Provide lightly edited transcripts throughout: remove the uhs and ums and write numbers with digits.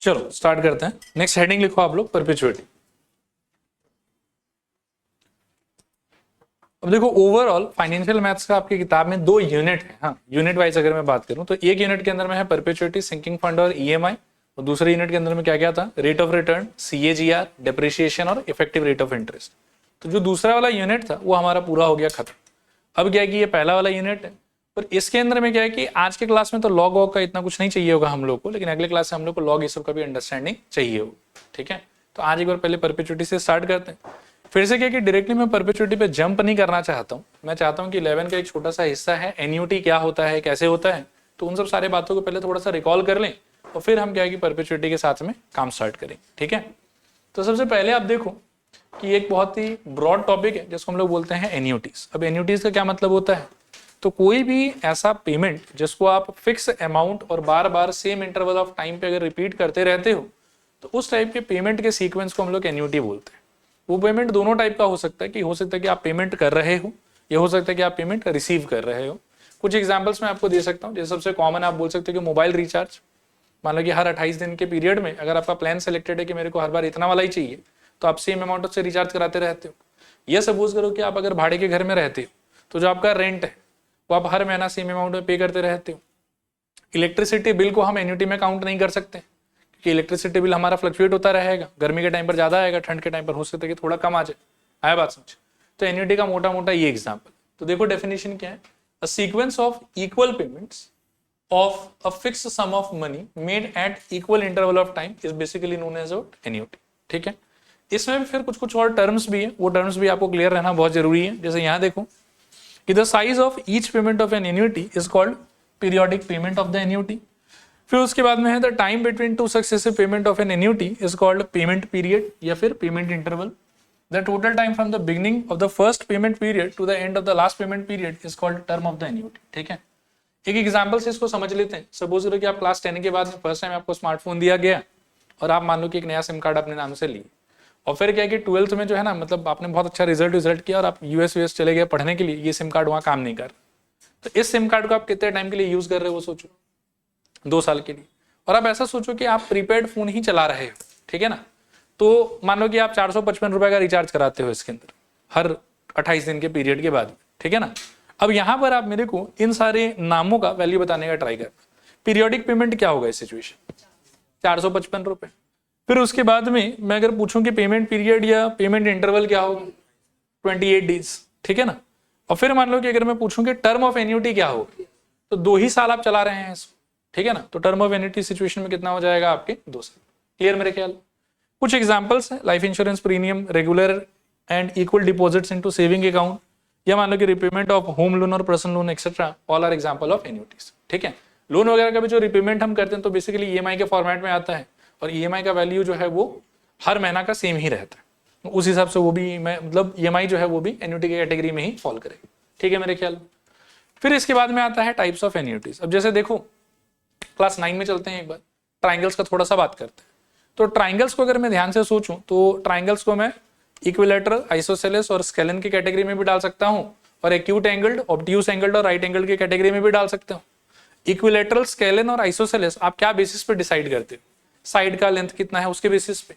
चलो स्टार्ट करते हैं। नेक्स्ट हेडिंग लिखो आप लोग, परपेचुइटी। अब देखो ओवरऑल फाइनेंशियल मैथ्स का आपकी किताब में 2 यूनिट है। हाँ, यूनिट वाइज अगर मैं बात करूं तो एक यूनिट के अंदर में है परपेचुइटी, सिंकिंग फंड और ईएमआई, और दूसरे यूनिट के अंदर में क्या क्या था, rate of return, CAGR, depreciation और इफेक्टिव रेट ऑफ इंटरेस्ट। तो जो दूसरा वाला यूनिट था वो हमारा पूरा हो गया खत्म। अब क्या है कि ये पहला वाला यूनिट है, पर इसके अंदर में क्या है कि आज के क्लास में तो लॉग वॉग का इतना कुछ नहीं चाहिए होगा हम लोग को, लेकिन अगले क्लास से हम लोग को लॉग ये सब का भी अंडरस्टैंडिंग चाहिए होगा। ठीक है, तो आज एक बार पहले परपेचुइटी से स्टार्ट करते हैं। फिर से क्या कि डायरेक्टली मैं परपेचुइटी पे जंप नहीं करना चाहता हूँ। मैं चाहता हूँ कि 11 का एक छोटा सा हिस्सा है एन्युटी क्या होता है, कैसे होता है, तो उन सब सारे बातों को पहले थोड़ा सा रिकॉल कर लें और फिर हम क्या है कि परपेचुइटी के साथ में काम स्टार्ट करें। ठीक है, तो सबसे पहले आप देखो कि एक बहुत ही ब्रॉड टॉपिक है जिसको हम लोग बोलते हैं एन्युटीज। अब एन्युटीज का क्या मतलब होता है, तो कोई भी ऐसा पेमेंट जिसको आप फिक्स अमाउंट और बार बार सेम इंटरवल ऑफ टाइम पे अगर रिपीट करते रहते हो तो उस टाइप के पेमेंट के सीक्वेंस को हम लोग एन्युटी बोलते हैं। वो पेमेंट दोनों टाइप का हो सकता है, कि हो सकता है कि आप पेमेंट कर रहे हो, या हो सकता है कि आप पेमेंट रिसीव कर रहे हो। कुछ एग्जांपल्स मैं आपको दे सकता हूँ। जैसे सबसे कॉमन आप बोल सकते हो कि मोबाइल रिचार्ज। मान लो कि हर 28 दिन के पीरियड में अगर आपका प्लान सेलेक्टेड है कि मेरे को हर बार इतना वाला ही चाहिए, तो आप सेम अमाउंट से रिचार्ज कराते रहते हो। यह सपोज करो कि आप अगर भाड़े के घर में रहते हो तो जो आपका रेंट है वो आप हर महीना सेम अमाउंट में पे करते रहते हो। इलेक्ट्रिसिटी बिल को हम एन्युटी में काउंट नहीं कर सकते, क्योंकि इलेक्ट्रिसिटी बिल हमारा फ्लक्चुएट होता रहेगा। गर्मी के टाइम पर ज्यादा आएगा, ठंड के टाइम पर हो सकता है कि थोड़ा कम आ जाए। आया बात समझ? तो एन्युटी का मोटा मोटा ये एग्जाम्पल। तो देखो डेफिनेशन क्या है, a sequence of equal payments of a fixed sum of money made at equal interval of time is basically known as annuity. ठीक है, इसमें भी फिर कुछ कुछ और टर्म्स भी है, वो टर्म्स भी आपको क्लियर रहना बहुत जरूरी है। जैसे यहाँ देखो कि the size of each payment of an annuity is called periodic payment of the annuity. फिर उसके बाद में है the time between two successive payment of an annuity is called payment period या फिर payment interval. The total time from the beginning of the first payment period to the end of the last payment period is called term of the annuity. ठीक है, एक example से इसको समझ लेते हैं। सपोज करो कि आप क्लास 10 के बाद में फर्स्ट टाइम आपको स्मार्टफोन दिया गया और आप मान लो कि एक नया सिम कार्ड अपने नाम से लिए, और फिर क्या है कि 12th में जो है ना, मतलब आपने बहुत अच्छा रिजल्ट किया और आप यूएस चले गए पढ़ने के लिए, ये सिम कार्ड वहाँ काम नहीं कर रहा। तो इस सिम कार्ड को आप कितने टाइम के लिए यूज कर रहे हो वो सोचो, 2 साल के लिए। और आप ऐसा सोचो कि आप प्रीपेड फोन ही चला रहे हो, ठीक है ना, तो मान लो कि आप 455 रुपए का रिचार्ज कराते हो इसके अंदर हर 28 दिन के पीरियड के बाद, ठीक है ना। अब यहां पर आप मेरे को इन सारे नामों का वैल्यू बताने का ट्राई करना। पीरियोडिक पेमेंट क्या होगा इस सिचुएशन, 455 रुपए। फिर उसके बाद में मैं अगर पूछूं कि पेमेंट पीरियड या पेमेंट इंटरवल क्या होगा, 28 डेज, ठीक है ना। और फिर मान लो कि अगर मैं पूछूं कि टर्म ऑफ एन्युटी क्या होगा, तो 2 ही साल आप चला रहे हैं इसको, ठीक है ना। तो टर्म ऑफ एन्युटी सिचुएशन में कितना हो जाएगा आपके, 2 साल। क्लियर मेरे ख्याल। कुछ एग्जांपल्स है, life insurance premium, regular and equal deposits into saving account, या मान लो कि रिपेमेंट ऑफ होम लोन और personal loan etcetera, all are example of annuities. ठीक है, लोन वगैरह का भी जो रिपेमेंट हम करते हैं तो बेसिकली ईएमआई के फॉर्मेट में आता है, और ईएमआई का वैल्यू जो है वो हर महीना का सेम ही रहता है। उस हिसाब से वो भी मैं मतलब ईएमआई जो है वो भी एन्युटी की कैटेगरी में ही फॉल करेगा। ठीक है मेरे ख्याल। फिर इसके बाद में आता है टाइप्स ऑफ एन्युटीज। अब जैसे देखो क्लास 9 में चलते हैं, एक बार ट्राइंगल्स का थोड़ा सा बात करते हैं। तो ट्राइंगल्स को अगर मैं ध्यान से सोचूं तो ट्राइंगल्स को मैं इक्विलैटरल, आइसोसेलेस और स्केलन की कैटेगरी में भी डाल सकता हूं, और एक्यूट एंगल्ड, ऑब्ट्यूस एंगल्ड और राइट एंगल की कैटेगरी में भी डाल सकता हूं। इक्विलैटरल, स्केलन और आइसोसेलेस आप क्या बेसिस पे डिसाइड करते हो, साइड का लेंथ कितना है उसके बेसिस पे।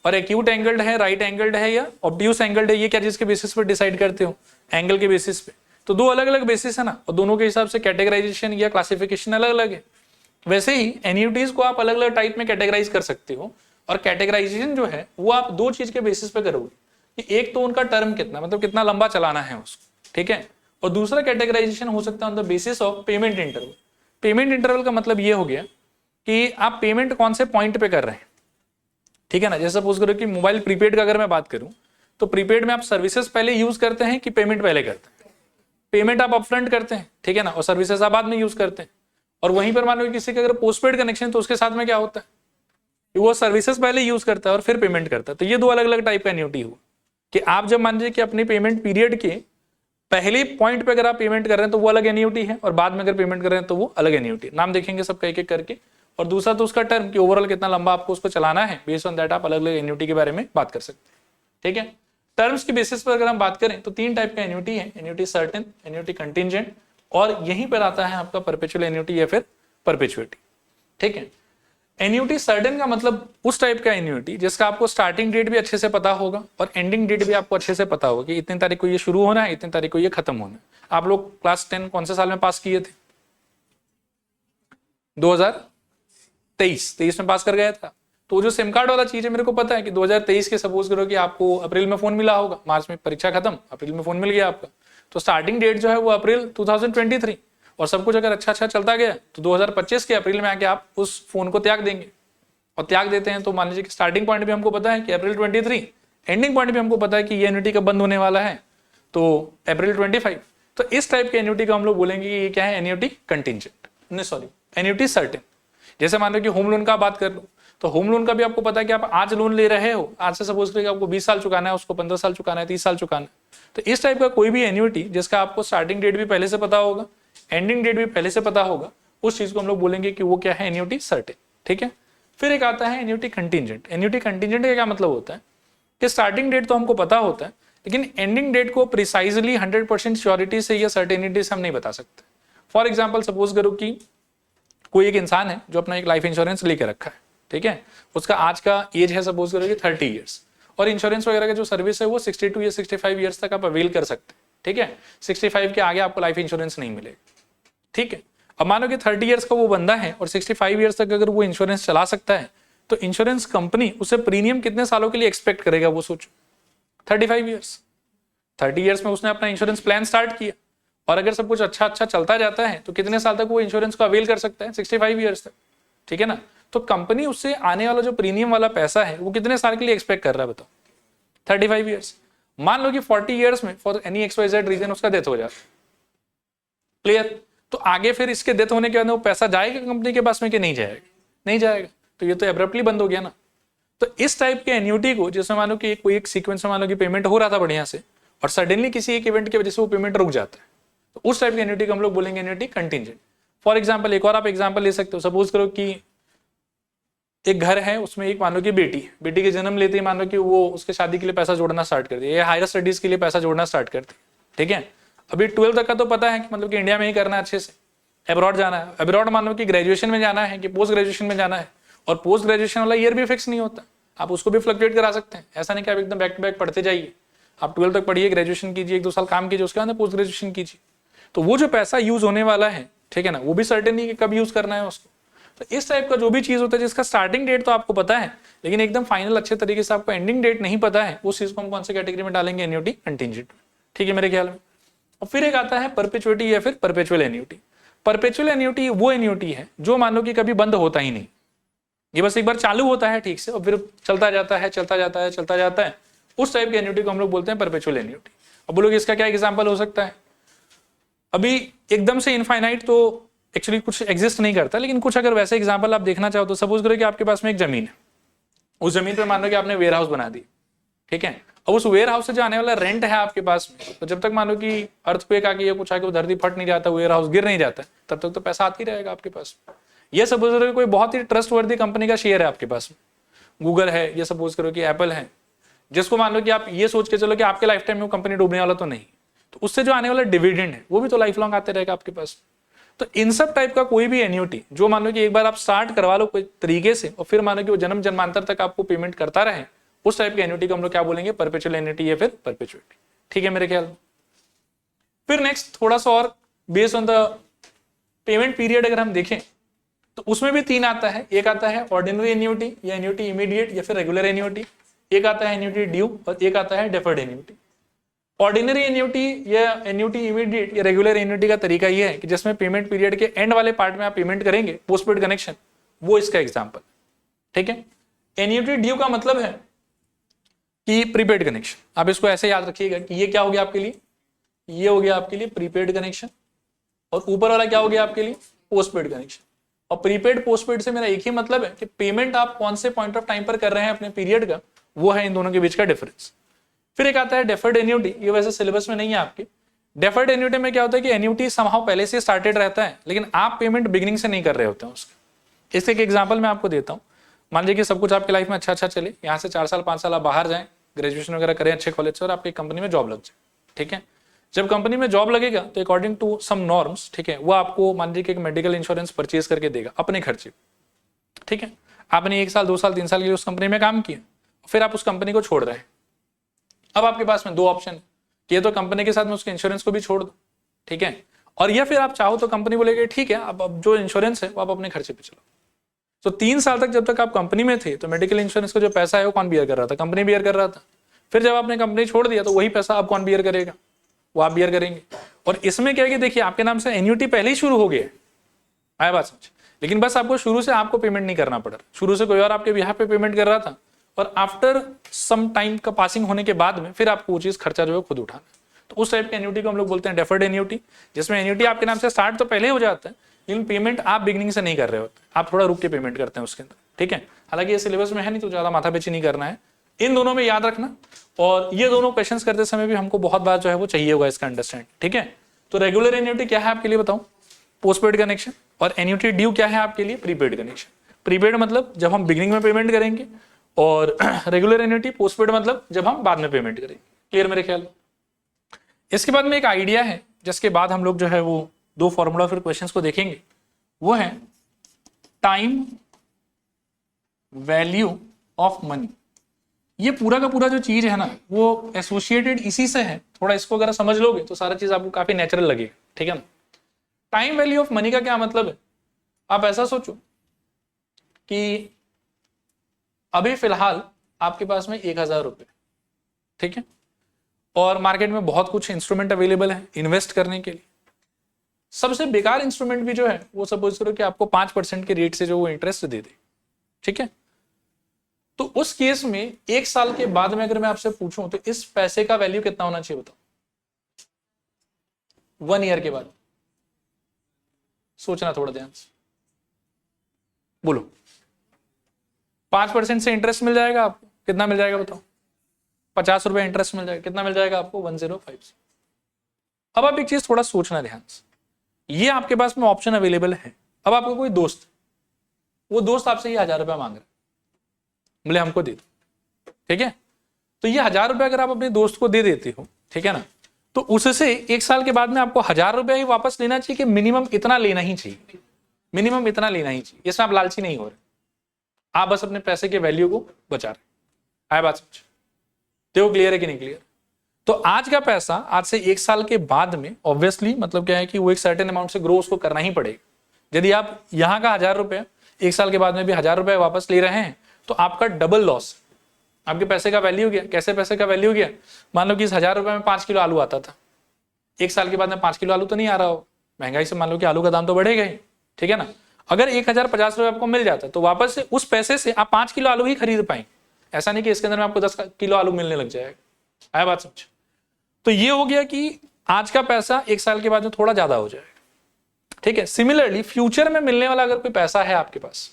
और एक्यूट एंगल्ड है, राइट एंगल्ड है या ऑब्ट्यूस एंगल्ड है, ये क्या चीज के बेसिस पे डिसाइड करते हो, एंगल के बेसिस पे। तो 2 अलग अलग बेसिस है ना, और दोनों के हिसाब से कैटेगराइजेशन या क्लासिफिकेशन अलग अलग है। वैसे ही एन्युटीज को आप अलग अलग टाइप में कैटेगराइज कर सकते हो, और कैटेगराइजेशन जो है वो आप 2 चीज के बेसिस पे करोगे कि एक तो उनका टर्म कितना, मतलब कितना लंबा चलाना है उसको, ठीक है। और दूसरा कैटेगराइजेशन हो सकता है on the basis of payment interval. Payment interval का मतलब ये हो गया कि आप पेमेंट कौन से पॉइंट पे कर रहे हैं, ठीक है ना। जैसे सपोज करो कि मोबाइल प्रीपेड का अगर मैं बात करूं, तो प्रीपेड में आप सर्विसेज पहले यूज करते हैं कि पेमेंट पहले करते हैं। पेमेंट आप अपफ्रंट करते हैं, ठीक है ना, और सर्विसेज आप बाद में यूज करते हैं। और वहीं पर मान लो किसी का अगर पोस्टपेड कनेक्शन है तो उसके साथ में क्या होता है, वो सर्विसेज पहले यूज करता है और फिर पेमेंट करता है। तो ये 2 अलग अलग टाइप का एन्युटी हुआ कि आप जब मान लीजिए कि अपनी पेमेंट पीरियड के पहले पॉइंट पे अगर आप पेमेंट कर रहे हैं तो वो अलग एन्युटी है, और बाद में अगर पेमेंट कर रहे हैं तो वो अलग एन्युटी। नाम देखेंगे सबका एक एक करके। और दूसरा तो उसका टर्म कि ओवरऑल कितना लंबा आपको उसको चलाना है, बेस्ड ऑन दैट आप अलग अलग एन्युटी के बारे में बात कर सकते हैं। ठीक है, टर्म्स की बेसिस पर अगर हम बात करें तो 3 टाइप का एन्युटी है, एन्युटी सर्टेन, एन्युटी कंटिंजेंट, और यहीं पर आता है आपका परपेचुअल एन्युटी या फिर परपेचुइटी। ठीक है, एन्यूटी सर्टेन का मतलब उस टाइप का एन्यूटी जिसका आपको स्टार्टिंग डेट भी अच्छे से पता होगा और एंडिंग डेट भी आपको अच्छे से पता होगा कि इतनी तारीख को ये शुरू होना है, इतनी तारीख को ये खत्म होना है। आप लोग क्लास 10 कौन से साल में पास किए थे? 2023 में पास कर गया था। तो जो सिम कार्ड वाला चीज है, मेरे को पता है कि 2023 के सपोज करो कि आपको अप्रैल में फोन मिला होगा, मार्च में परीक्षा खत्म, अप्रैल में फोन मिल गया आपका, तो स्टार्टिंग डेट जो है वो अप्रैल 2023, और सब कुछ अगर अच्छा चलता गया तो 2025 के अप्रैल में आके आप उस फोन को त्याग देंगे। और त्याग देते हैं तो मान लीजिए कि स्टार्टिंग पॉइंट भी हमको पता है कि अप्रैल 23, एंडिंग पॉइंट भी हमको पता है कि ये एन्युटी कब बंद होने वाला है, तो अप्रैल 25। तो इस टाइप के एन्युटी को हम लोग बोलेंगे कि ये क्या है, एन्युटी कंटिंजेंट, नहीं सॉरी एन्युटी सर्टेन। जैसे मान लो कि होम लोन का बात कर लो, तो होम लोन का भी आपको पता है कि आप आज लोन ले रहे हो, आज से सपोज करिए आपको 20 साल चुकाना है, उसको 15 साल चुकाना है, 30 साल चुकाना है। तो इस टाइप का कोई भी एन्युटी जिसका आपको स्टार्टिंग डेट भी पहले से पता होगा, एंडिंग डेट भी पहले से पता होगा, उस चीज को हम लोग बोलेंगे कि वो क्या है, एन्युटी सर्टेन। ठीक है। फिर एक आता है एन्युटी कंटिंजेंट। एन्युटी कंटिंजेंट का क्या मतलब होता है कि स्टार्टिंग डेट तो हमको पता होता है, लेकिन एंडिंग डेट को प्रिसाइजली 100% श्योरिटी से या सर्टेनिटी से हम नहीं बता सकते। फॉर एग्जाम्पल सपोज करो कि कोई एक इंसान है जो अपना एक लाइफ इंश्योरेंस लेके रखा है, ठीक है, उसका आज का एज है सपोज करो कि 30 ईयर्स, और इंश्योरेंस वगैरह का जो सर्विस है वो 62 या 65 ईयर्स तक आप अवेल कर सकते हैं। ठीक है, 65 के आगे आपको लाइफ इंश्योरेंस नहीं मिलेगा। ठीक है, अब मानो कि 30 ईयर्स का वो बंदा है और 65 ईयर्स तक अगर वो इंश्योरेंस चला सकता है, तो इंश्योरेंस कंपनी उसे प्रीमियम कितने सालों के लिए एक्सपेक्ट करेगा, वो सोचो। 35 ईयर्स। 30 ईयर्स में उसने अपना इंश्योरेंस प्लान स्टार्ट किया, और अगर सब कुछ अच्छा चलता जाता है तो कितने साल तक वो इंश्योरेंस को अवेल कर सकता है, 65 ईयर्स तक। ठीक है ना। तो कंपनी उससे आने वाला जो प्रीमियम वाला पैसा है वो कितने साल के लिए एक्सपेक्ट कर रहा है, बताओ, 35 ईयर्स। मान लो कि 40 ईयर्स में फॉर एनी XYZ रीजन उसका डेथ हो जाता है, क्लियर, तो आगे फिर इसके डेथ होने के बाद वो पैसा जाएगा कंपनी के पास में कि नहीं जाएगा? नहीं जाएगा। तो ये तो एब्रप्टली बंद हो गया ना। तो इस टाइप के एन्युटी को, जैसे मान लो कि कोई एक सीक्वेंस में मान लो कि पेमेंट हो रहा था बढ़िया से, और सडनली किसी एक इवेंट की वजह से वो पेमेंट रुक जाता है, तो उस टाइप के एन्युटी को हम लोग बोलेंगे एन्युटी कंटिंजेंट। फॉर एग्जाम्पल एक और आप एग्जाम्पल ले सकते हो, सपोज करो कि एक घर है, उसमें एक मान लो कि बेटी के जन्म लेते ही मान लो कि वो उसके शादी के लिए पैसा जोड़ना स्टार्ट कर दिया, या हायर स्टडीज के लिए पैसा जोड़ना स्टार्ट कर दिया। ठीक है, अभी 12 तक का तो पता है कि मतलब कि इंडिया में ही करना है, अच्छे से अब्रॉड जाना है। अब्रॉड मान लो कि ग्रेजुएशन में जाना है कि पोस्ट ग्रेजुएशन में जाना है, और पोस्ट ग्रेजुएशन वाला ईयर भी फिक्स नहीं होता, आप उसको भी फ्लक्चुएट करा सकते हैं। ऐसा नहीं कि आप एकदम बैक टू बैक पढ़ते जाइए, आप 12 तक पढ़िए, ग्रेजुएशन कीजिए, 1-2 साल काम कीजिए, उसके बाद पोस्ट ग्रेजुएशन कीजिए। तो वो जो पैसा यूज होने वाला है, ठीक है ना, वो भी सर्टेन नहीं कि कब यूज करना है उसको। तो इस टाइप का जो भी चीज होता है जिसका स्टार्टिंग डेट तो आपको पता है, लेकिन एकदम फाइनल अच्छे तरीके से आपको एंडिंग डेट नहीं पता है, उस चीज को हम कौन से कैटेगरी में डालेंगे, एन्युटी कंटिंजेंट। ठीक है मेरे ख्याल में। और फिर एक आता है परपेचुइटी या फिर परपेचुअल एन्युटी। परपेचुअल एन्युटी वो एन्युटी है जो मान लो कि कभी बंद होता ही नहीं, ये बस एक बार चालू होता है ठीक से और फिर चलता जाता है, चलता जाता है, चलता जाता है। उस टाइप की एन्युटी को हम लोग बोलते हैं परपेचुअल एन्युटी। अब बोलोगे इसका क्या एग्जांपल हो सकता है? अभी एकदम से इनफाइनाइट तो एक्चुअली कुछ एग्जिस्ट नहीं करता, लेकिन कुछ अगर वैसे एग्जांपल आप देखना चाहो तो सपोज करो कि आपके पास में एक जमीन है, उस जमीन पे मान लो कि आपने वेयर हाउस बना दी। ठीक है, अब उस वेयर हाउस से जो आने वाला रेंट है आपके पास में, तो जब तक मान लो कि अर्थक्वेक आके या कुछ आके वो धरती फट नहीं जाता, वेयर हाउस गिर नहीं जाता, तब तक तो पैसा आती रहेगा आपके पास। ये सपोज करो कि कोई बहुत ही ट्रस्टवर्दी कंपनी का शेयर है आपके पास में, गूगल है, ये सपोज करो कि एप्पल है, जिसको मान लो कि आप ये सोच के चलो कि आपके लाइफ टाइम में वो कंपनी डूबने वाला तो नहीं, तो उससे जो आने वाला डिविडेंड है वो भी तो लाइफ लॉन्ग आते रहेगा आपके पास। तो इन सब टाइप का कोई भी एन्युटी जो मान लो कि एक बार आप स्टार्ट करवा लो कोई तरीके से, और फिर मान लो कि वो जन्म जन्मांतर तक आपको पेमेंट करता रहे, उस टाइप की एन्युटी को हम लोग क्या बोलेंगे, परपेचुअल एन्युटी या फिर परपेचुइटी। ठीक है मेरे ख्याल में। फिर नेक्स्ट थोड़ा सा और based on the payment period अगर हम देखें तो उसमें भी 3 आता है। एक आता है ऑर्डिनरी एन्युटी या एन्युटी इमीडिएट या फिर रेगुलर एन्युटी, एक आता है एन्युटी ड्यू, और एक आता है डेफर्ड एन्युटी। ऑर्डिनरी एन्युटी या एन्युटी इमीडिएट या रेगुलर एन्युटी का तरीका यह है कि जिसमें पेमेंट पीरियड के एंड वाले पार्ट में आप पेमेंट करेंगे, पोस्टपेड कनेक्शन, वो इसका एग्जांपल। ठीक है, एन्युटी ड्यू का मतलब है कि प्रीपेड कनेक्शन। आप इसको ऐसे याद रखिएगा कि ये क्या हो गया आपके लिए, ये हो गया आपके लिए प्रीपेड कनेक्शन, और ऊपर वाला क्या हो गया आपके लिए, पोस्टपेड कनेक्शन। और प्रीपेड पोस्टपेड से मेरा एक ही मतलब है कि पेमेंट आप कौन से पॉइंट ऑफ टाइम पर कर रहे हैं अपने पीरियड का, वो है इन दोनों के बीच का डिफरेंस। फिर एक आता है डेफर्ड एन्युटी, ये वैसे सिलेबस में नहीं है आपके। डेफर्ड एन्युटी में क्या होता है कि एन्युटी समहाउ पहले से स्टार्टेड रहता है, लेकिन आप पेमेंट बिगिनिंग से नहीं कर रहे होते हैं उसका। इसके एक एग्जांपल मैं आपको देता हूँ। मान लीजिए कि सब कुछ आपकी लाइफ में अच्छा चले, यहाँ से 4 साल 5 साल आप बाहर जाएं, ग्रेजुएशन वगैरह करें अच्छे कॉलेज से, और आपकी कंपनी में जॉब लग जाए। ठीक है, जब कंपनी में जॉब लगेगा तो अकॉर्डिंग टू सम नॉर्म्स, ठीक है, वो आपको मान लीजिए कि एक मेडिकल इंश्योरेंस परचेज करके देगा अपने खर्चे। ठीक है, आपने 1 साल 2 साल 3 साल के लिए उस कंपनी में काम किया, फिर आप उस कंपनी को छोड़ रहे हैं। अब आपके पास में 2 ऑप्शन है कि ये तो कंपनी के साथ में उसके इंश्योरेंस को भी छोड़ दो, ठीक है, और या फिर आप चाहो तो कंपनी बोलेगी ठीक है अब जो इंश्योरेंस है वो आप अपने खर्चे पे चलो। तो 3 साल तक जब तक आप कंपनी में थे तो मेडिकल इंश्योरेंस का जो पैसा है वो कौन बियर कर रहा था? कंपनी बियर कर रहा था। फिर जब आपने कंपनी छोड़ दिया तो वही पैसा अब कौन बियर करेगा? वो आप बियर करेंगे। और इसमें क्या है कि देखिए आपके नाम से एन्युटी पहले ही शुरू हो गया है, आया बात समझ, लेकिन बस आपको शुरू से आपको पेमेंट नहीं करना पड़ा, शुरू से कोई और आपके बिहाफ पे पेमेंट कर रहा था, और आफ्टर सम टाइम का पासिंग होने के बाद में फिर आपको वो चीज खर्चा जो है खुद उठाना। तो उस टाइप के एन्युटी को हम लोग बोलते हैं डेफर्ड एन्युटी, जिसमें एन्युटी आपके नाम से स्टार्ट तो पहले हो जाता है लेकिन पेमेंट आप बिगनिंग से नहीं कर रहे होते, आप थोड़ा रुक के पेमेंट करते हैं उसके अंदर, ठीक है। हालांकि ये सिलेबस में है नहीं तो ज्यादा माथापेची नहीं करना है, इन दोनों में याद रखना। और ये दोनों क्वेश्चंस करते समय भी हमको बहुत बार जो है वो चाहिए होगा इसका अंडरस्टैंड, ठीक है। तो रेगुलर एन्युटी क्या है आपके लिए बताऊं? Postpaid connection. और एन्युटी ड्यू क्या है आपके लिए? Prepaid connection. प्रीपेड मतलब जब हम बिगिनिंग में पेमेंट करेंगे, और रेगुलर एन्युटी पोस्टपेड मतलब जब हम बाद में पेमेंट करेंगे। क्लियर मेरे ख्याल में? इसके बाद में एक आइडिया है जिसके बाद हम लोग जो है वो 2 फॉर्मूला फिर क्वेश्चंस को देखेंगे, वो है टाइम वैल्यू ऑफ मनी। ये पूरा का पूरा जो चीज है ना वो एसोसिएटेड इसी से है, थोड़ा इसको अगर समझ लोगे तो सारा चीज आपको काफी नेचुरल लगेगा, ठीक है ना। टाइम वैल्यू ऑफ मनी का क्या मतलब है? आप ऐसा सोचो कि अभी फिलहाल आपके पास में 1000 रुपए, ठीक है, और मार्केट में बहुत कुछ इंस्ट्रूमेंट अवेलेबल है इन्वेस्ट करने के लिए। सबसे बेकार इंस्ट्रूमेंट भी जो है वो सपोज करो कि आपको 5% के रेट से जो वो इंटरेस्ट दे दे, ठीक है। तो उस केस में 1 साल के बाद में अगर मैं आपसे पूछूं तो इस पैसे का वैल्यू कितना होना चाहिए बताओ? 1 ईयर के बाद सोचना थोड़ा ध्यान से, बोलो। 5% से इंटरेस्ट मिल जाएगा आपको, कितना मिल जाएगा बताओ? 50 रुपए इंटरेस्ट मिल जाएगा, कितना मिल जाएगा आपको? 105। अब आप एक चीज थोड़ा सोचना ध्यान से, ये आपके पास में ऑप्शन अवेलेबल है। अब आपको कोई दोस्त, वो दोस्त आपसे ये 1000 रुपया मांग रहा है, बोले हमको दे दो, ठीक है। तो ये 1000 रुपया अगर आप अपने दोस्त को दे देते हो, ठीक है ना, तो उससे 1 साल के बाद में आपको 1000 रुपया ही वापस लेना चाहिए कि मिनिमम इतना लेना ही चाहिए? मिनिमम इतना लेना ही चाहिए। इसमें आप लालची नहीं हो रहे, आप बस अपने पैसे के वैल्यू को बचा रहे। आया बात समझ? देखो क्लियर है कि नहीं क्लियर? तो आज का पैसा आज से 1 साल के बाद में ऑब्वियसली मतलब क्या है कि वो एक सर्टेन अमाउंट से ग्रो उसको करना ही पड़ेगा। यदि आप यहाँ का 1000 रुपया 1 साल के बाद में भी 1000 रुपया वापस ले रहे हैं तो आपका डबल लॉस, आपके पैसे का वैल्यू गया। कैसे पैसे का वैल्यू गया? मान लो कि इस 1000 रुपए में 5 किलो आलू आता था, 1 साल के बाद में 5 किलो आलू तो नहीं आ रहा हो, महंगाई से मान लो कि आलू का दाम तो बढ़ेगा ही, ठीक है ना। अगर 1050 रुपए आपको मिल जाता तो वापस से उस पैसे से आप 5 किलो आलू ही खरीद पाएंगे। ऐसा नहीं कि इसके अंदर में आपको 10 किलो आलू मिलने लग जाएगा। आया बात समझ? तो ये हो गया कि आज का पैसा 1 साल के बाद में थोड़ा ज्यादा हो जाएगा, ठीक है। सिमिलरली फ्यूचर में मिलने वाला अगर कोई पैसा है आपके पास,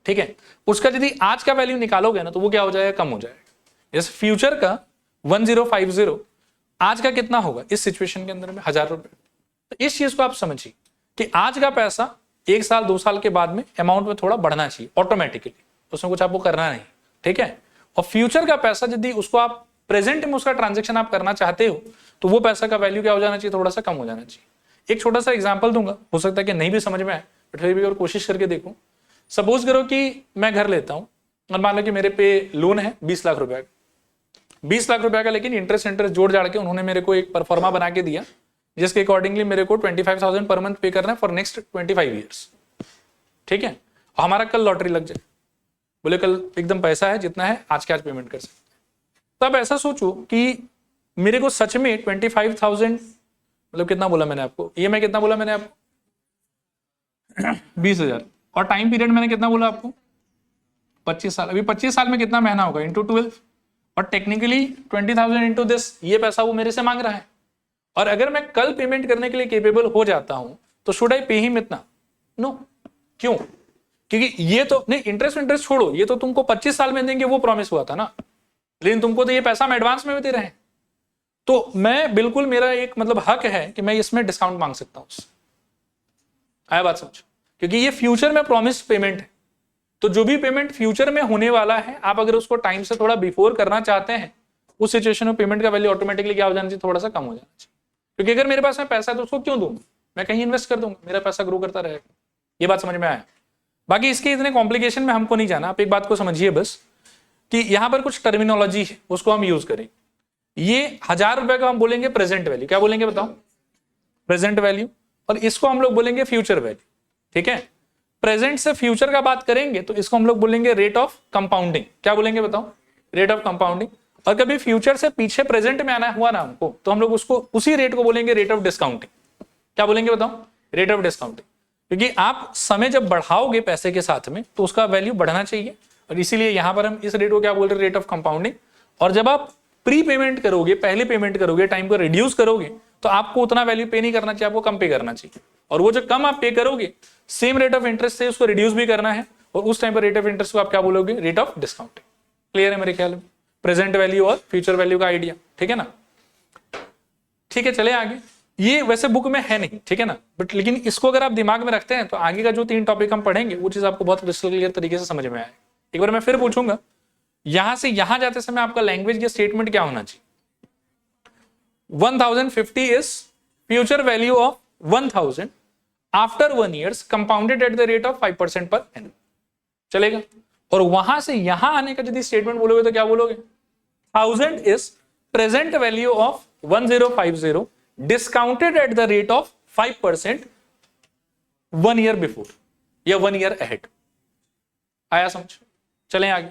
ठीक है, उसका यदि आज का वैल्यू निकालोगे ना तो वो क्या हो जाएगा? कम हो जाएगा। जैसे फ्यूचर का 1050 आज का कितना होगा इस सिचुएशन के अंदर में? 1000 रुपए। तो इस चीज को आप समझिए कि आज का पैसा 1 साल 2 साल के बाद में अमाउंट में थोड़ा बढ़ना चाहिए ऑटोमेटिकली, उसमें कुछ आपको करना नहीं, ठीक है। और फ्यूचर का पैसा यदि उसको आप प्रेजेंट में उसका ट्रांजेक्शन आप करना चाहते हो तो वो पैसा का वैल्यू क्या हो जाना चाहिए? थोड़ा सा कम हो जाना चाहिए। एक छोटा सा एग्जाम्पल दूंगा, हो सकता है कि नहीं भी समझ में आए बट फिर भी और कोशिश करके देखो। सपोज करो कि मैं घर लेता हूं और मान लो कि मेरे पे लोन है 20 लाख रुपए का, 20 लाख रुपए का, लेकिन इंटरेस्ट जोड़ जाड़ के उन्होंने मेरे को एक परफॉर्मा बना के दिया जिसके अकॉर्डिंगली मेरे को 25,000 पर मंथ पे करना है फॉर नेक्स्ट 25 ईयर्स, ठीक है। और हमारा कल लॉटरी लग जाए, बोले कल एकदम पैसा है जितना है आज के आज पेमेंट कर सकते हैं। तो अब ऐसा सोचो कि मेरे को सच में 25,000 मतलब कितना बोला मैंने आपको? ये मैं कितना बोला मैंने आपको? 20,000। और टाइम पीरियड मैंने कितना बोला आपको? 25 साल। अभी 25 साल में कितना महीना होगा? इंटू 12। और टेक्निकली 20,000 इंटू दिस, ये पैसा वो मेरे से मांग रहा है। और अगर मैं कल पेमेंट करने के लिए केपेबल हो जाता हूं तो शुड आई पे हिम इतना? नो। क्यों? क्योंकि ये तो नहीं, इंटरेस्ट छोड़ो, ये तो तुमको 25 साल में देंगे वो प्रॉमिस हुआ था ना, लेकिन तुमको तो ये पैसा हम एडवांस में दे रहे हैं। तो मैं बिल्कुल, मेरा एक मतलब हक है कि मैं इसमें डिस्काउंट मांग सकता हूं। आया बात समझो? क्योंकि ये फ्यूचर में प्रॉमिस पेमेंट है। तो जो भी पेमेंट फ्यूचर में होने वाला है, आप अगर उसको टाइम से थोड़ा बिफोर करना चाहते हैं, उस सिचुएशन में पेमेंट का वैल्यू ऑटोमेटिकली क्या हो जाना चाहिए? थोड़ा सा कम हो जाना चाहिए। क्योंकि अगर मेरे पास में पैसा है तो उसको क्यों दूं? मैं कहीं इन्वेस्ट कर दूंगा, मेरा पैसा ग्रो करता रहेगा। ये बात समझ में आया? बाकी इसके इतने कॉम्प्लिकेशन में हमको नहीं जाना, आप एक बात को समझिए बस कि यहां पर कुछ टर्मिनोलॉजी है उसको हम यूज करेंगे। ये 1000 रुपए का हम बोलेंगे प्रेजेंट वैल्यू, क्या बोलेंगे बताओ? Present value. और इसको हम लोग बोलेंगे फ्यूचर वैल्यू, ठीक है। प्रेजेंट से फ्यूचर का बात करेंगे तो इसको हम लोग बोलेंगे रेट ऑफ कंपाउंडिंग, क्या बोलेंगे बताओ? Rate of compounding. और कभी फ्यूचर से पीछे प्रेजेंट में आना हुआ ना हमको, तो हम लोग उसको उसी रेट को बोलेंगे रेट ऑफ डिस्काउंटिंग, क्या बोलेंगे बताओ? Rate of discounting. क्योंकि आप समय जब बढ़ाओगे पैसे के साथ में तो उसका वैल्यू बढ़ना चाहिए, और इसीलिए यहां पर हम इस रेट को क्या बोल रहे हैं? Rate of compounding. और जब आप प्री पेमेंट करोगे, पहले पेमेंट करोगे, टाइम को रिड्यूस करोगे, तो आपको उतना वैल्यू पे नहीं करना चाहिए, आपको कम पे करना चाहिए। और वो जो कम आप पे करोगे सेम रेट ऑफ इंटरेस्ट से उसको रिड्यूस भी करना है, और उस टाइम पर रेट ऑफ इंटरेस्ट को आप क्या बोलोगे? Rate of discounting. क्लियर है मेरे ख्याल में प्रेजेंट वैल्यू और फ्यूचर वैल्यू का आइडिया, ठीक है ना? ठीक है, चले आगे। ये वैसे बुक में है नहीं, ठीक है ना, बट लेकिन इसको अगर आप दिमाग में रखते हैं तो आगे का जो 3 टॉपिक हम पढ़ेंगे वो चीज आपको बहुत क्लियर तरीके से समझ में आए। एक बार मैं फिर पूछूंगा, यहां से यहां जाते समय आपका लैंग्वेज या स्टेटमेंट क्या होना चाहिए? 1050 is future value of 1000 after 1 years compounded at the rate of 5% per annum, चलेगा। और वहां से यहां आने का यदि स्टेटमेंट बोलोगे तो क्या बोलोगे? 1000 is present value of 1050 discounted at the rate of 5% 1 year before या 1 year अहेड। आया समझ? चलें आगे।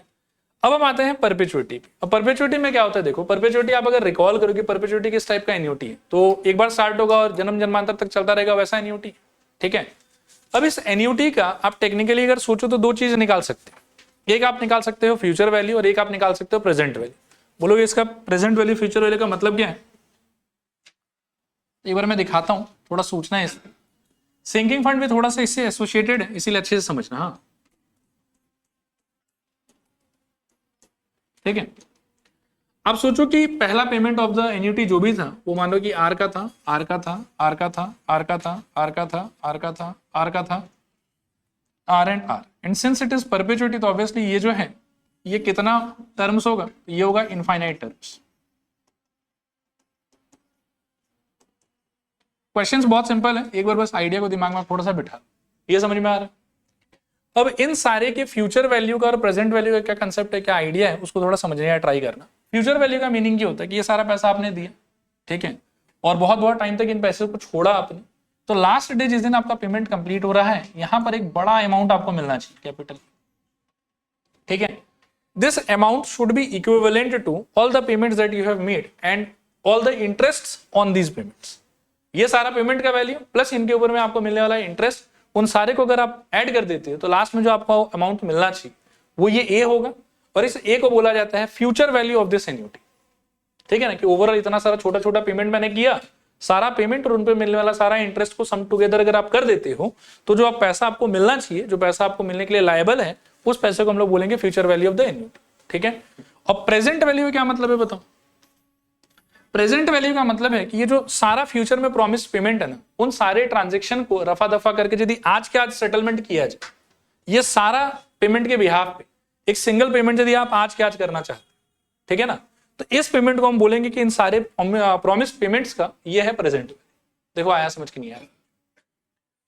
अब हम आते हैं परपेचुइटी पे। अब परपेचुइटी में क्या होता है? देखो, परपेचुइटी आप अगर रिकॉल करोगे, परपेचुइटी किस टाइप का एन्युटी है, तो एक बार स्टार्ट होगा और जन्म जन्मांतर तक चलता रहेगा, वैसा एन्युटी, ठीक है। अब इस एन्युटी का आप टेक्निकली अगर सोचो तो 2 चीज निकाल सकते हो। एक आप निकाल सकते हो फ्यूचर वैल्यू और एक आप निकाल सकते हो प्रेजेंट वैल्यू। बोलोगे इसका प्रेजेंट वैल्यू फ्यूचर वैल्यू का मतलब क्या है? एक बार मैं दिखाता हूं, थोड़ा सोचना है इसमें। सिंकिंग फंड भी थोड़ा सा इससे एसोसिएटेड है, इसीलिए अच्छे से समझना। हाँ, ठीक है। आप सोचो कि पहला पेमेंट ऑफ द एन्युटी जो भी था वो मान लो कि आर का था, आर का था, आर का था, आर का था, आर का था, आर का था, आर का था, R and since it is perpetuity तो ऑब्वियसली ये जो है ये कितना टर्म्स होगा? ये होगा इनफाइनाइट टर्म्स। क्वेश्चंस बहुत सिंपल है, एक बार बस आइडिया को दिमाग में थोड़ा सा बिठा, ये समझ में आ रहा है। अब इन सारे के फ्यूचर वैल्यू का और प्रेजेंट वैल्यू का क्या कंसेप्ट है, क्या आइडिया है, उसको थोड़ा समझने का ट्राई करना। फ्यूचर वैल्यू का मीनिंग क्या होता है कि ये सारा पैसा आपने दिया, ठीक है, और बहुत बहुत टाइम तक इन पैसे को छोड़ा आपने, तो लास्ट डे जिस दिन आपका पेमेंट कंप्लीट हो रहा है यहां पर एक बड़ा अमाउंट आपको मिलना चाहिए, कैपिटल, ठीक है। This amount should be equivalent to all the payments that you have made and all the interest on these payments. ये सारा पेमेंट का वैल्यू प्लस इनके ऊपर में आपको मिलने वाला इंटरेस्ट, उन सारे को अगर आप ऐड कर देते हो तो लास्ट में जो आपको अमाउंट मिलना चाहिए वो ये ए होगा, और इस ए को बोला जाता है future value of this annuity, ठीक है ना। कि ओवरऑल इतना सारा छोटा छोटा पेमेंट मैंने किया, सारा पेमेंट और उन पे मिलने वाला सारा इंटरेस्ट को सम टुगेदर अगर आप कर देते हो तो जो आप पैसा आपको मिलना चाहिए, जो पैसा आपको मिलने के लिए लायबल है, उस पैसे को हम लोग बोलेंगे future value of the annuity, ठीक है। और प्रेजेंट वैल्यू क्या मतलब है बताओ? प्रेजेंट वैल्यू का मतलब है कि ये जो सारा फ्यूचर में प्रॉमिस पेमेंट है ना, उन सारे ट्रांजेक्शन को रफा दफा करके यदि आज के आज सेटलमेंट किया जाए, ये सारा पेमेंट के बिहाफ पे एक सिंगल पेमेंट यदि आप आज के आज करना चाहते, ठीक है ना, तो इस पेमेंट को हम बोलेंगे कि इन सारे प्रॉमिस पेमेंट्स का ये है प्रेजेंट। देखो आया समझ के नहीं आया?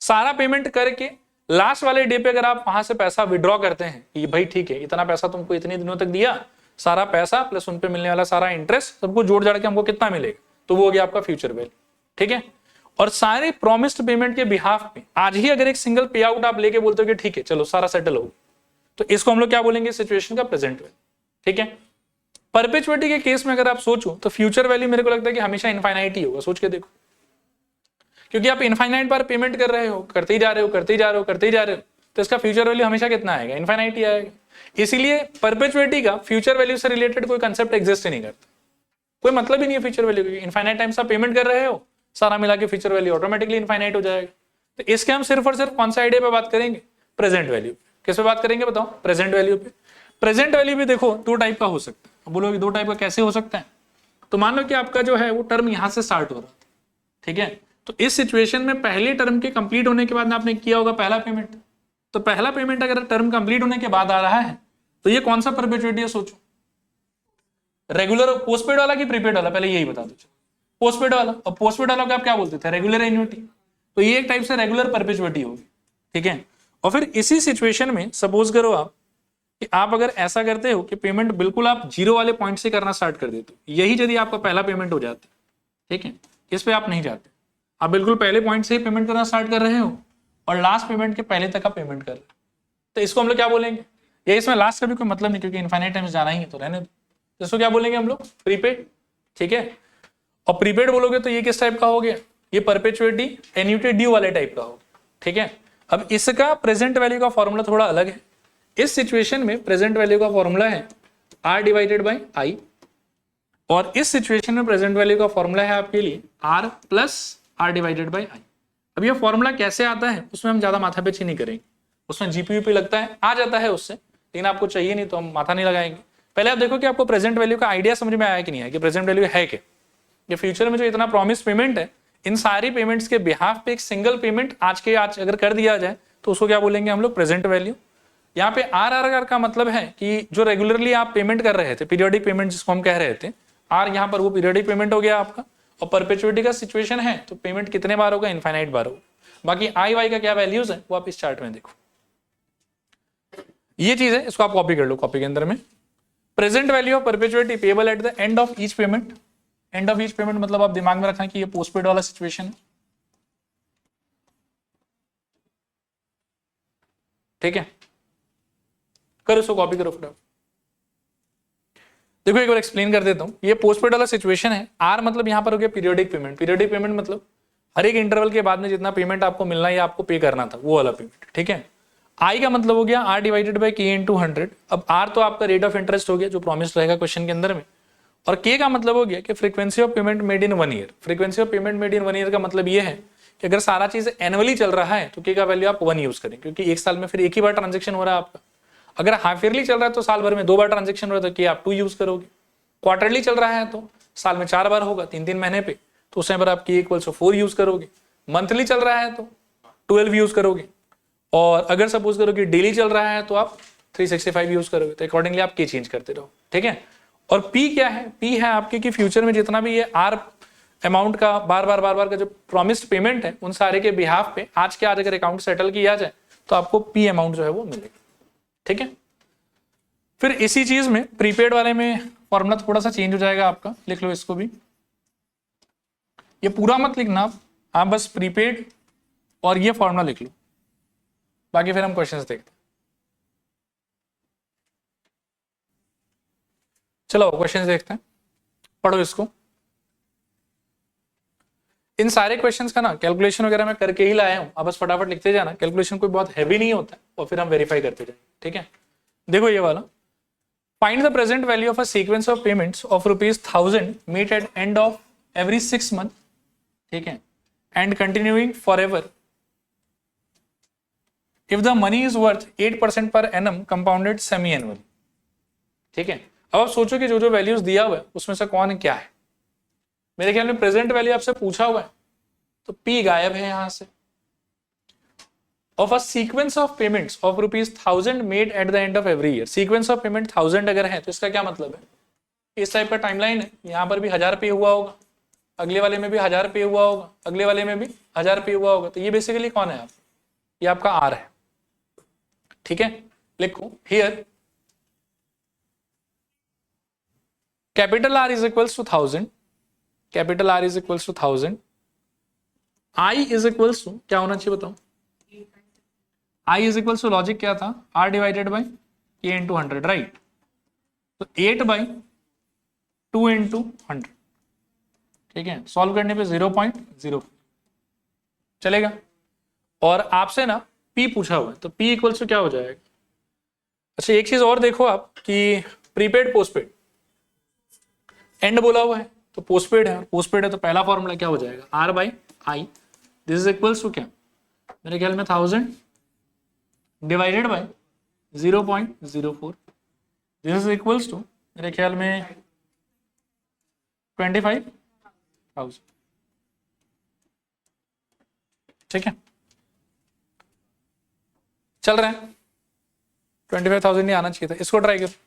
सारा पेमेंट करके लास्ट वाले डे पे अगर आप वहां से पैसा विड्रॉ करते हैं कि भाई ठीक है इतना पैसा तुमको इतने दिनों तक दिया, सारा पैसा प्लस उन पे मिलने वाला सारा इंटरेस्ट सबको जोड़ जाड़ के हमको कितना मिलेगा, तो वो हो गया आपका फ्यूचर वैल्यू, ठीक है। और सारे प्रॉमिस्ड पेमेंट के बिहाफ में आज ही अगर एक सिंगल पे आउट आप लेके बोलते हो कि ठीक है चलो सारा सेटल हो, तो इसको हम लोग क्या बोलेंगे? सिचुएशन का प्रेजेंट वैल्यू, ठीक है। परपेचुइटी के केस में अगर आप सोचो तो फ्यूचर वैल्यू मेरे को लगता है कि हमेशा इनफाइनाइट ही होगा, सोच के देखो, क्योंकि आप इनफाइनाइट बार पेमेंट कर रहे हो, करते ही जा रहे हो, करते ही जा रहे हो, करते ही जा रहे हो, तो इसका फ्यूचर वैल्यू हमेशा कितना आएगा? इनफाइनाइट ही आएगा। इसीलिए परपेचुइटी का फ्यूचर वैल्यू से रिलेटेड कोई कंसेप्ट एग्जिस्ट ही नहीं करता, कोई मतलब ही नहीं है फ्यूचर वैल्यू की। इनफाइनाइट टाइम्स आप पेमेंट कर रहे हो, सारा मिला के फ्यूचर वैल्यू ऑटोमेटिकली इनफाइनाइट हो जाएगा। तो इसके हम सिर्फ और सिर्फ कौन सा आइडिया पे बात करेंगे? Present value. किस पे बात करेंगे बताओ? प्रेजेंट वैल्यू पे। प्रेजेंट वैल्यू भी देखो 2 टाइप का हो सकता है। बोलोगे 2 टाइप का कैसे हो सकता है? तो मान लो कि आपका जो है वो टर्म यहां से स्टार्ट हो रहा था, ठीक है, तो इस सिचुएशन में पहले टर्म के कंप्लीट होने के बाद आपने किया होगा पहला पेमेंट, तो पहला पेमेंट अगर टर्म कंप्लीट होने के बाद आ रहा है तो ये कौन सा परपेचुइटी है? सोचो, रेगुलर पोस्टपेड वाला कि प्रीपेड वाला? पहले यही बता दो। पोस्टपेड वाला। और पोस्टपेड वाला को आप क्या बोलते थे? Regular annuity. तो ये एक टाइप से रेगुलर परपेचुइटी होगी, ठीक है। और फिर इसी सिचुएशन में सपोज करो आप कि आप अगर ऐसा करते हो कि पेमेंट बिल्कुल आप जीरो वाले पॉइंट से करना स्टार्ट कर देते हो, यही यदि आपका पहला पेमेंट हो जाता है, ठीक है, इस पे आप नहीं जाते, आप बिल्कुल पहले पॉइंट से ही पेमेंट करना स्टार्ट कर रहे हो और लास्ट पेमेंट के पहले तक आप पेमेंट कर रहे हो, तो इसको हम लोग क्या बोलेंगे? ये इसमें लास्ट का भी कोई मतलब नहीं, क्योंकि इनफाइनाइट टाइम्स जाना ही है तो रहने दो, तो इसको क्या बोलेंगे हम लोग? प्रीपेड, ठीक है। और प्रीपेड बोलोगे तो ये किस टाइप का हो गया? ये परपेचुइटी एन्यूटी ड्यू वाले टाइप का हो गया, ठीक है। अब इसका प्रेजेंट वैल्यू का फॉर्मूला थोड़ा अलग है। इस सिचुएशन में प्रेजेंट वैल्यू का फॉर्मूला है R डिवाइडेड बाई I, और इस सिचुएशन में प्रेजेंट वैल्यू का फॉर्मूला है आपके लिए R plus R divided by I। अब ये फॉर्मूला कैसे आता है उसमें हम ज्यादा माथापेची नहीं करेंगे, उसमें जीपीयू पे लगता है, आ जाता है उससे, लेकिन आपको चाहिए नहीं तो हम माथा नहीं लगाएंगे। पहले आप देखो कि आपको प्रेजेंट वैल्यू का आइडिया समझ में आया कि नहीं है, कि प्रेजेंट वैल्यू है क्या। ये फ्यूचर में जो इतना प्रॉमिस पेमेंट है, इन सारी पेमेंट्स के बिहाफ पे एक सिंगल पेमेंट आज के आज अगर कर दिया जाए तो उसको क्या बोलेंगे हम लोग? Present value. यहाँ पे RRR का मतलब है कि जो रेगुलरली आप पेमेंट कर रहे थे, पीरियोडिक पेमेंट जिसको हम कह रहे थे, R यहाँ पर वो पीरियोडिक पेमेंट हो गया आपका। और परपेचुइटी का सिचुएशन है तो पेमेंट कितने बार होगा? इनफाइनाइट बार होगा। बाकी I/Y का क्या वैल्यूज है वो आप इस चार्ट में देखो, ये चीज है, इसको आप कॉपी कर लो कॉपी के अंदर में। Present value of perpetuity payable at the end of each payment. End of each payment मतलब आप दिमाग में रखना कि ये पोस्टपेड वाला सिचुएशन है, ठीक है। करो इसको कॉपी करो फटाफट। देखो एक बार एक्सप्लेन कर देता हूं, ये पोस्टपेड वाला सिचुएशन है। R मतलब यहां पर हो गया पीरियोडिक पेमेंट। पीरियोडिक पेमेंट मतलब हर एक इंटरवल के बाद में जितना पेमेंट आपको मिलना है या आपको पे करना था वो वाला पेमेंट, ठीक है। I का मतलब हो गया R divided by K into 100। अब R तो आपका रेट ऑफ इंटरेस्ट हो गया जो प्रॉमिस रहेगा क्वेश्चन के अंदर में, और K का मतलब हो गया कि frequency of payment made in 1 year. Frequency of payment made in 1 year का मतलब ये है कि अगर सारा चीज एनुअली चल रहा है तो K का वैल्यू आप 1 यूज करें, क्योंकि एक साल में फिर एक ही बार ट्रांजेक्शन हो रहा है आपका। अगर हाफ ईयरली चल रहा है तो साल भर में 2 बार ट्रांजेक्शन हो रहा है तो K आप 2 यूज करोगे। क्वार्टरली चल रहा है तो साल में 4 बार होगा, 3-3 महीने पे, तो उस टाइम पर आप K इक्वल्स 4 यूज करोगे। मंथली चल रहा है तो 12 यूज करोगे, और अगर सपोज करो कि डेली चल रहा है तो आप 365 यूज करोगे। तो अकॉर्डिंगली आप K चेंज करते रहो, ठीक है। और P क्या है? P है आपके कि फ्यूचर में जितना भी ये R अमाउंट का बार बार का जो प्रॉमिस्ड पेमेंट है उन सारे के बिहाफ पे आज के आज अगर अकाउंट सेटल किया जाए तो आपको P अमाउंट जो है वो मिलेगा, ठीक है। फिर इसी चीज में प्रीपेड वाले में फॉर्मूला थोड़ा सा चेंज हो जाएगा आपका, लिख लो इसको भी। ये पूरा मत लिखना आप बस प्रीपेड और ये फॉर्मूला लिख लो, बाकी फिर हम क्वेश्चंस देखते हैं। चलो क्वेश्चंस देखते हैं, पढ़ो इसको। इन सारे क्वेश्चंस का ना कैलकुलेशन वगैरह मैं करके ही लाया हूं, आप बस फटाफट लिखते जाना। कैलकुलेशन कोई बहुत हैवी नहीं होता और फिर हम वेरीफाई करते जाएंगे, ठीक है। देखो ये वाला, find the present value of a sequence of payments of ₹1000 made at end of every 6 month, ठीक है, and continuing for ever if the money is worth 8% per annum compounded semi annually, ठीक है। अब आप सोचो कि जो जो वैल्यूज दिया हुआ है उसमें से कौन क्या है। मेरे ख्याल में प्रेजेंट वैल्यू आपसे पूछा हुआ है तो P गायब है यहां से। Of a sequence of payments of ₹1000 made at the end of every year. Sequence of payment 1000 अगर है तो इसका क्या मतलब है? इस टाइप का टाइमलाइन है, यहाँ पर भी 1000 पे हुआ होगा, अगले वाले में भी 1000 पे हुआ होगा, अगले वाले में भी 1000 पे हुआ होगा। तो ये बेसिकली कौन है आप? ये आपका R है, ठीक है। लिखो here capital R is equals to 1000, capital R is equals to 1000, I is equals to क्या होना चाहिए बताओ? I is equals to logic क्या था? R divided by K into 100, right. तो 8/2 इंटू 100, ठीक है। सॉल्व करने पे 0.0 चलेगा। और आपसे ना P पूछा हुआ है तो P इक्वल्स टू क्या हो जाएगा? अच्छा एक चीज और देखो आप कि प्रीपेड पोस्टपेड एंड बोला हुआ है तो पोस्टपेड है, पोस्टपेड है तो पहला फॉर्मूला क्या हो जाएगा? R/I। This is equals to क्या? मेरे ख्याल में 1000 divided by 0.04। This is equals to मेरे ख्याल में 25,000, ठीक है। चल रहा है 25,000 नहीं आना चाहिए था, इसको ट्राई करो।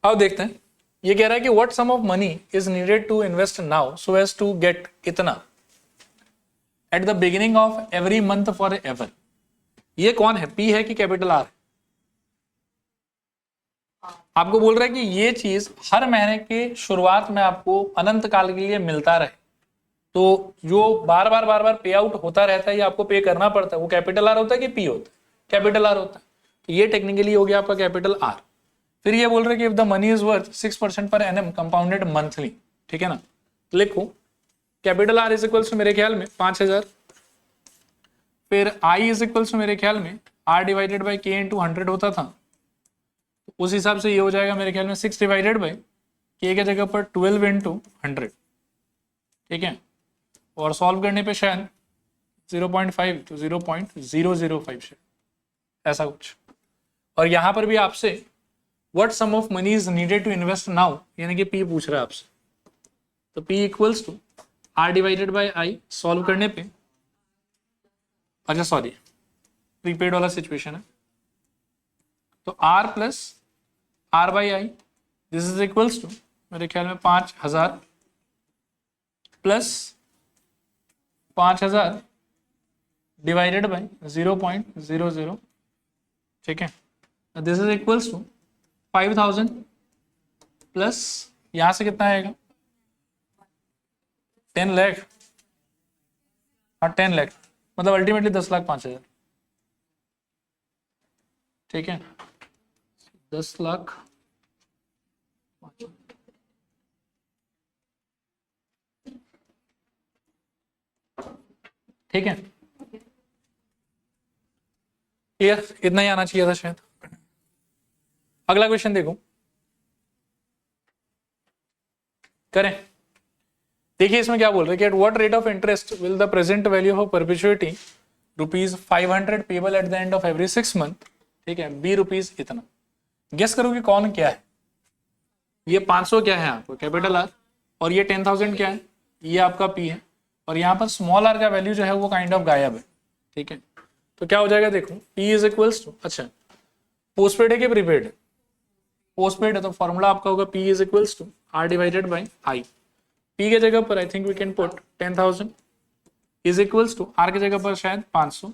अब देखते हैं, ये कह रहा है कि what sum of money is needed to invest now so as to get इतना। At the beginning of every month forever. ये कौन है, पी है कि कैपिटल आर? आपको बोल रहा है कि ये चीज हर महीने के शुरुआत में आपको अनंत काल के लिए मिलता रहे, तो जो बार बार पे आउट होता रहता है, ये आपको पे करना पड़ता है, वो कैपिटल आर होता है कि पी होता है? कैपिटल आर होता है। तो ये टेक्निकली हो गया आपका कैपिटल आर। फिर ये बोल रहे हैं कि if the money is worth 6% per annum compounded monthly, ठीक है ना, लिखो capital R is equals to मेरे ख्याल में 5000, फिर आई इज इक्वल्स टू मेरे ख्याल में आर डिवाइडेड बाई के इंटू 100 होता था, तो उस हिसाब से ये हो जाएगा मेरे ख्याल में 6 डिवाइडेड बाई के के जगह पर 12 इंटू 100, ठीक है, और सॉल्व करने पे शायद 0.5 तो 0.005 शायद ऐसा कुछ। और यहां पर भी आपसे what sum of money is needed to invest now, यानी कि पी पूछ रहा है आपसे, तो P equals to R divided by I, solve करने पे, अच्छा सॉरी प्रीपेड वाला सिचुएशन है, तो R plus R by I, this is equals to मेरे ख्याल में 5000 प्लस 5000 डिवाइडेड बाई 0.00, ठीक है, this is equals to 5000 plus यहां से कितना आएगा 10 लाख, हाँ 10 लाख, मतलब अल्टीमेटली 10,05,000, ठीक है, 10,05,000, ठीक है, क्लियर, इतना ही आना चाहिए था शायद। अगला क्वेश्चन देखो, करें, देखिए इसमें क्या बोल रहे हैं कि at what rate of interest will the present value of perpetuity ₹500 payable at the end of every 6 month, ठीक है, बी रुपीज इतना। गेस करो कि कौन क्या है, ये 500 क्या है आपको कैपिटल आर, और ये 10,000 क्या है, ये आपका पी है, और यहाँ पर स्मॉल आर का वैल्यू जो है वो काइंड ऑफ गायब है, ठीक है, तो क्या हो जाएगा देखो, पी इज इक्वल्स टू, अच्छा पोस्टपेड है कि प्रीपेड है, पोस्टपेड है, तो फॉर्मूला आपका होगा P is equals to R divided by I, P के जगह पर I think we can put 10,000 is equals to R के जगह पर शायद 500,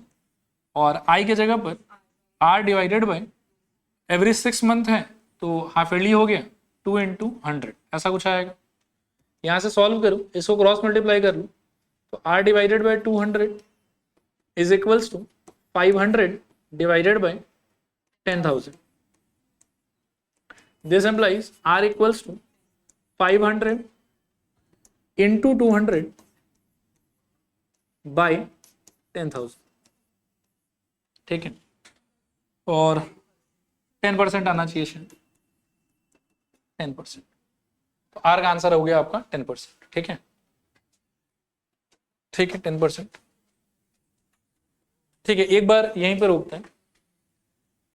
और आई के जगह पर R divided by every 6 month है तो हाफ ईयरली हो गया 2 इंटू 100, ऐसा कुछ आएगा। यहाँ से सॉल्व करो, इसको क्रॉस मल्टीप्लाई कर लो, तो R divided by 200 is equals to 500 divided by 10,000, this implies R equals to 500 into 200 by 10,000, ठीक है, और 10% आना चाहिए शायद, 10%, तो आर का आंसर हो गया आपका 10%, ठीक है, ठीक है 10%, ठीक है, एक बार यहीं पर रोकते हैं।